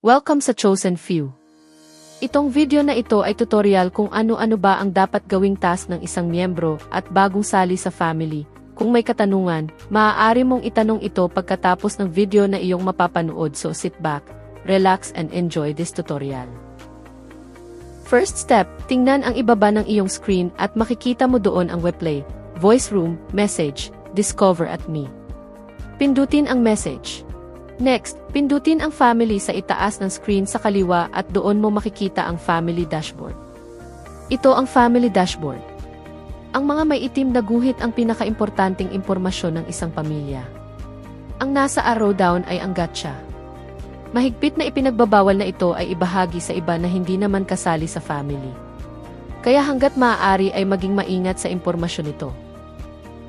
Welcome sa Chosen Few. Itong video na ito ay tutorial kung ano-ano ba ang dapat gawing task ng isang miyembro at bagong sali sa family. Kung may katanungan, maaari mong itanong ito pagkatapos ng video na iyong mapapanood, so sit back, relax and enjoy this tutorial. First step, tingnan ang ibaba ng iyong screen at makikita mo doon ang Webplay, Voice Room, Message, Discover at Me. Pindutin ang message. Next, pindutin ang family sa itaas ng screen sa kaliwa at doon mo makikita ang family dashboard. Ito ang family dashboard. Ang mga may itim na guhit ang pinakaimportanteng impormasyon ng isang pamilya. Ang nasa arrow down ay ang gotcha. Mahigpit na ipinagbabawal na ito ay ibahagi sa iba na hindi naman kasali sa family. Kaya hanggat maaari ay maging maingat sa impormasyon ito.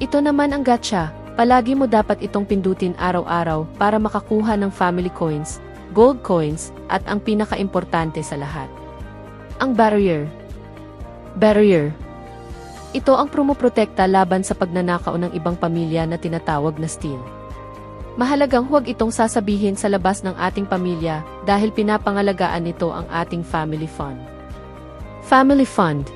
Ito naman ang gotcha. Palagi mo dapat itong pindutin araw-araw para makakuha ng family coins, gold coins, at ang pinaka-importante sa lahat, ang barrier. Barrier. Ito ang pumuprotekta laban sa pagnanakaw ng ibang pamilya na tinatawag na steal. Mahalagang huwag itong sasabihin sa labas ng ating pamilya dahil pinapangalagaan nito ang ating family fund. Family fund.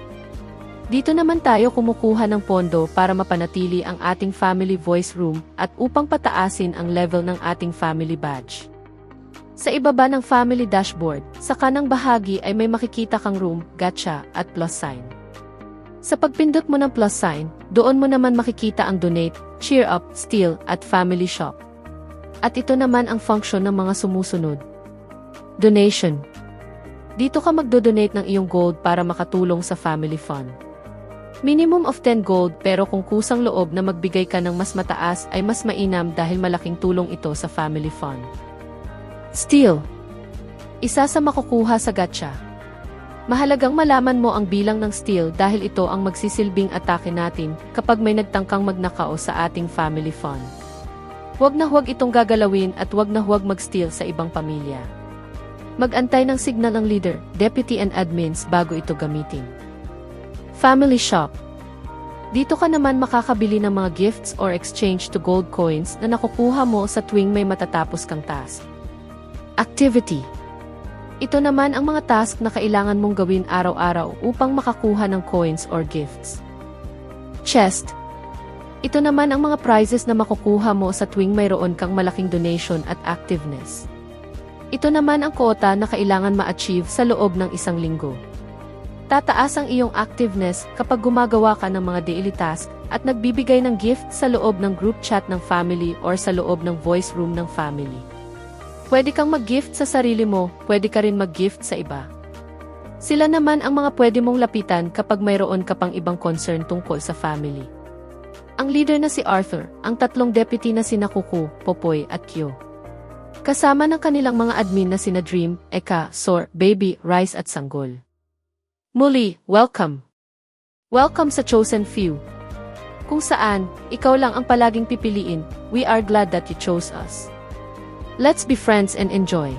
Dito naman tayo kumukuha ng pondo para mapanatili ang ating family voice room at upang pataasin ang level ng ating family badge. Sa ibaba ng family dashboard, sa kanang bahagi ay may makikita kang room, gotcha, at plus sign. Sa pagpindot mo ng plus sign, doon mo naman makikita ang donate, cheer up, steal, at family shop. At ito naman ang function ng mga sumusunod. Donation. Dito ka magdo-donate ng iyong gold para makatulong sa family fund. Minimum of 10 gold, pero kung kusang loob na magbigay ka ng mas mataas ay mas mainam dahil malaking tulong ito sa family fund. Steal. Isa sa makukuha sa gotcha. Mahalagang malaman mo ang bilang ng steal dahil ito ang magsisilbing atake natin kapag may nagtangkang magnakaw sa ating family fund. Huwag na huwag itong gagalawin at huwag na huwag mag-steal sa ibang pamilya. Mag-antay ng signal ng leader, deputy and admins bago ito gamitin. Family shop. Dito ka naman makakabili ng mga gifts or exchange to gold coins na nakukuha mo sa tuwing may matatapos kang task. Activity. Ito naman ang mga task na kailangan mong gawin araw-araw upang makakuha ng coins or gifts. Chest. Ito naman ang mga prizes na makukuha mo sa tuwing mayroon kang malaking donation at activeness. Ito naman ang quota na kailangan ma-achieve sa loob ng isang linggo. Tataas ang iyong activeness kapag gumagawa ka ng mga daily task at nagbibigay ng gift sa loob ng group chat ng family or sa loob ng voice room ng family. Pwede kang mag-gift sa sarili mo, pwede ka rin mag-gift sa iba. Sila naman ang mga pwede mong lapitan kapag mayroon ka pang ibang concern tungkol sa family. Ang leader na si Arthur, ang tatlong deputy na sina Kuku, Popoy at Kyo. Kasama ng kanilang mga admin na sina Dream, Eka, Sor, Baby, Rice at Sanggol. Muli, welcome! Welcome sa Chosen Few. Kung saan, ikaw lang ang palaging pipiliin, we are glad that you chose us. Let's be friends and enjoy.